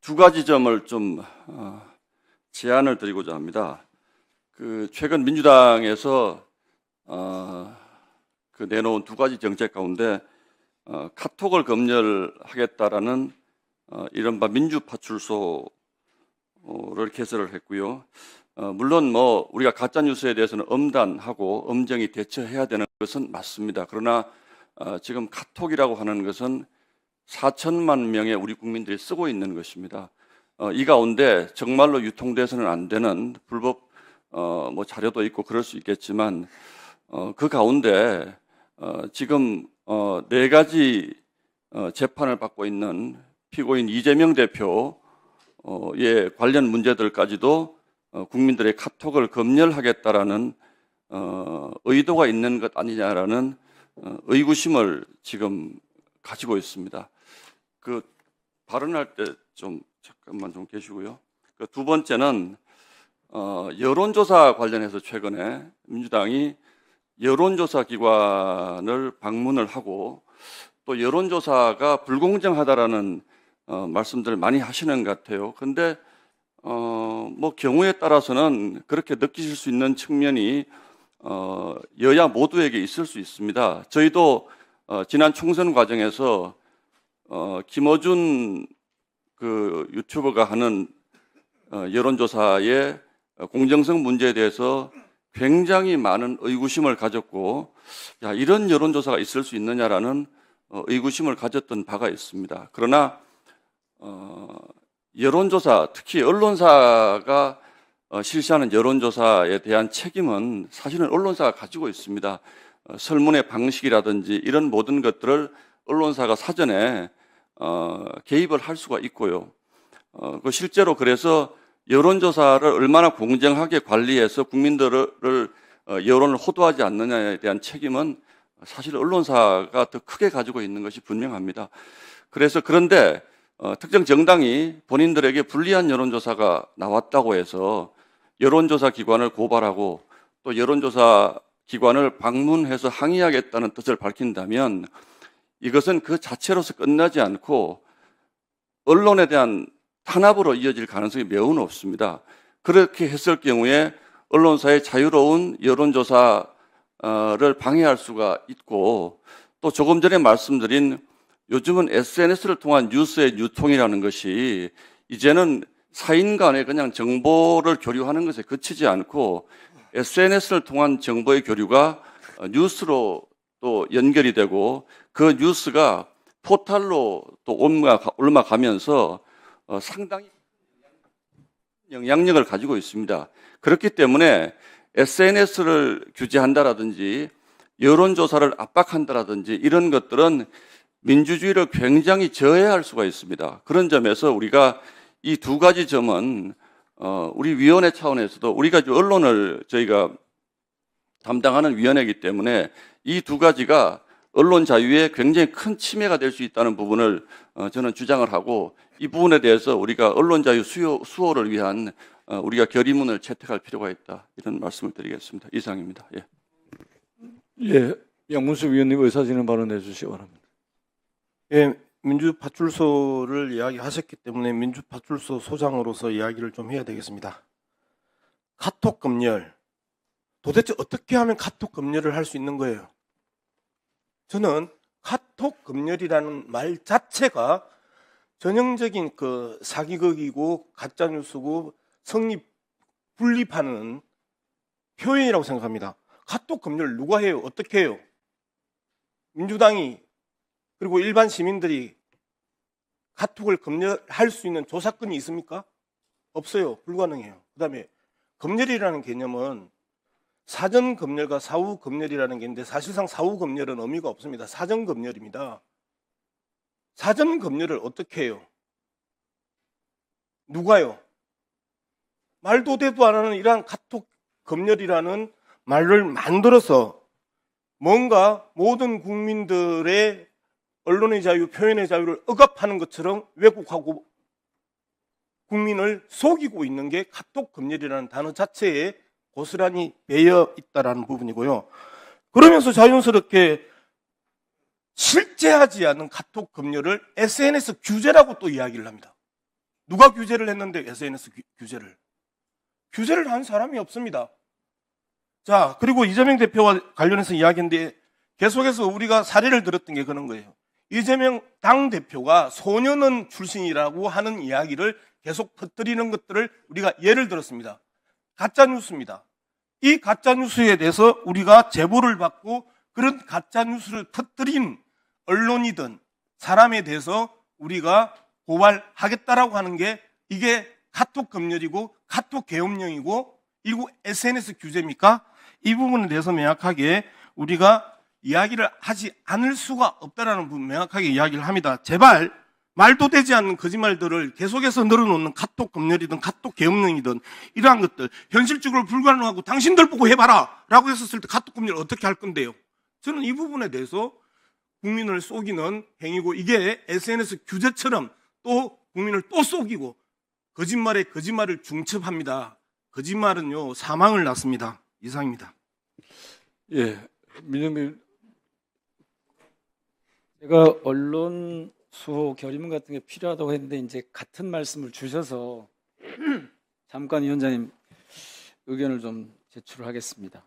두 가지 점을 좀 제안을 드리고자 합니다. 최근 민주당에서 내놓은 두 가지 정책 가운데 카톡을 검열하겠다라는 이른바 민주파출소를 개설을 했고요. 물론 우리가 가짜 뉴스에 대해서는 엄단하고 엄정히 대처해야 되는 것은 맞습니다. 그러나 지금 카톡이라고 하는 것은 4천만 명의 우리 국민들이 쓰고 있는 것입니다. 이 가운데 정말로 유통돼서는 안 되는 불법 자료도 있고 그럴 수 있겠지만 그 가운데 지금 네 가지 재판을 받고 있는 피고인 이재명 대표의 관련 문제들까지도 국민들의 카톡을 검열하겠다라는 의도가 있는 것 아니냐라는 의구심을 지금 가지고 있습니다. 발언할 때 잠깐만 계시고요. 두 번째는 여론조사 관련해서 최근에 민주당이 여론조사 기관을 방문을 하고 또 여론조사가 불공정하다라는 말씀들을 많이 하시는 것 같아요. 그런데 경우에 따라서는 그렇게 느끼실 수 있는 측면이 여야 모두에게 있을 수 있습니다. 저희도 지난 총선 과정에서 김어준 유튜버가 하는 여론조사의 공정성 문제에 대해서 굉장히 많은 의구심을 가졌고, 이런 여론조사가 있을 수 있느냐라는 의구심을 가졌던 바가 있습니다. 그러나 여론조사, 특히 언론사가 실시하는 여론조사에 대한 책임은 사실은 언론사가 가지고 있습니다. 설문의 방식이라든지 이런 모든 것들을 언론사가 사전에 개입을 할 수가 있고요. 실제로 그래서 여론조사를 얼마나 공정하게 관리해서 국민들을 여론을 호도하지 않느냐에 대한 책임은 사실 언론사가 더 크게 가지고 있는 것이 분명합니다. 그런데 특정 정당이 본인들에게 불리한 여론조사가 나왔다고 해서 여론조사 기관을 고발하고 또 여론조사 기관을 방문해서 항의하겠다는 뜻을 밝힌다면 이것은 그 자체로서 끝나지 않고 언론에 대한 탄압으로 이어질 가능성이 매우 높습니다. 그렇게 했을 경우에 언론사의 자유로운 여론조사를 방해할 수가 있고 또 조금 전에 말씀드린 요즘은 SNS를 통한 뉴스의 유통이라는 것이 이제는 사인 간에 그냥 정보를 교류하는 것에 그치지 않고 SNS를 통한 정보의 교류가 뉴스로 또 연결이 되고 그 뉴스가 포털로 또 올라가면서 상당히 영향력을 가지고 있습니다. 그렇기 때문에 SNS를 규제한다라든지 여론조사를 압박한다라든지 이런 것들은 민주주의를 굉장히 저해할 수가 있습니다. 그런 점에서 우리가 이 두 가지 점은 우리 위원회 차원에서도 우리가 언론을 저희가 담당하는 위원회이기 때문에 이 두 가지가 언론 자유에 굉장히 큰 침해가 될 수 있다는 부분을 저는 주장을 하고 이 부분에 대해서 우리가 언론 자유 수호를 위한 우리가 결의문을 채택할 필요가 있다. 이런 말씀을 드리겠습니다. 이상입니다. 예, 양문수 위원님 의사진행 발언해 주시기 바랍니다. 예, 민주파출소를 이야기하셨기 때문에 민주파출소 소장으로서 이야기를 좀 해야 되겠습니다. 카톡 검열, 도대체 어떻게 하면 카톡 검열을 할 수 있는 거예요? 저는 카톡 검열이라는 말 자체가 전형적인 사기극이고 가짜뉴스고 성립 분립하는 표현이라고 생각합니다. 카톡 검열 누가 해요? 어떻게 해요? 민주당이 그리고 일반 시민들이 카톡을 검열할 수 있는 조사권이 있습니까? 없어요. 불가능해요. 그 다음에 검열이라는 개념은 사전 검열과 사후 검열이라는 게 있는데 사실상 사후 검열은 의미가 없습니다. 사전 검열입니다. 사전 검열을 어떻게 해요? 누가요? 말도 대도 안 하는 이러한 카톡 검열이라는 말을 만들어서 뭔가 모든 국민들의 언론의 자유, 표현의 자유를 억압하는 것처럼 왜곡하고 국민을 속이고 있는 게 카톡 검열이라는 단어 자체에 고스란히 배어 있다라는 부분이고요. 그러면서 자연스럽게 실제하지 않은 카톡 검열을 SNS 규제라고 또 이야기를 합니다. 누가 규제를 했는데 SNS 규제를 한 사람이 없습니다. 자, 그리고 이재명 대표와 관련해서 이야기인데 계속해서 우리가 사례를 들었던 게 그런 거예요. 이재명 당대표가 소년원 출신이라고 하는 이야기를 계속 퍼뜨리는 것들을 우리가 예를 들었습니다. 가짜뉴스입니다. 이 가짜뉴스에 대해서 우리가 제보를 받고 그런 가짜뉴스를 퍼뜨린 언론이든 사람에 대해서 우리가 고발하겠다라고 하는 게 이게 카톡 검열이고 카톡 계엄령이고 이거 SNS 규제입니까? 이 부분에 대해서 명확하게 우리가 이야기를 하지 않을 수가 없다라는 부분 명확하게 이야기를 합니다. 제발 말도 되지 않는 거짓말들을 계속해서 늘어놓는 카톡 검열이든 카톡 계엄령이든 이러한 것들 현실적으로 불가능하고 당신들 보고 해봐라 라고 했었을 때 카톡 검열 어떻게 할 건데요? 저는 이 부분에 대해서 국민을 속이는 행위고 이게 SNS 규제처럼 또 국민을 또 속이고 거짓말에 거짓말을 중첩합니다. 거짓말은요 사망을 낳습니다. 이상입니다. 예, 민정비 제가 언론 수호 결의문 같은 게 필요하다고 했는데 이제 같은 말씀을 주셔서 잠깐 위원장님 의견을 좀 제출하겠습니다.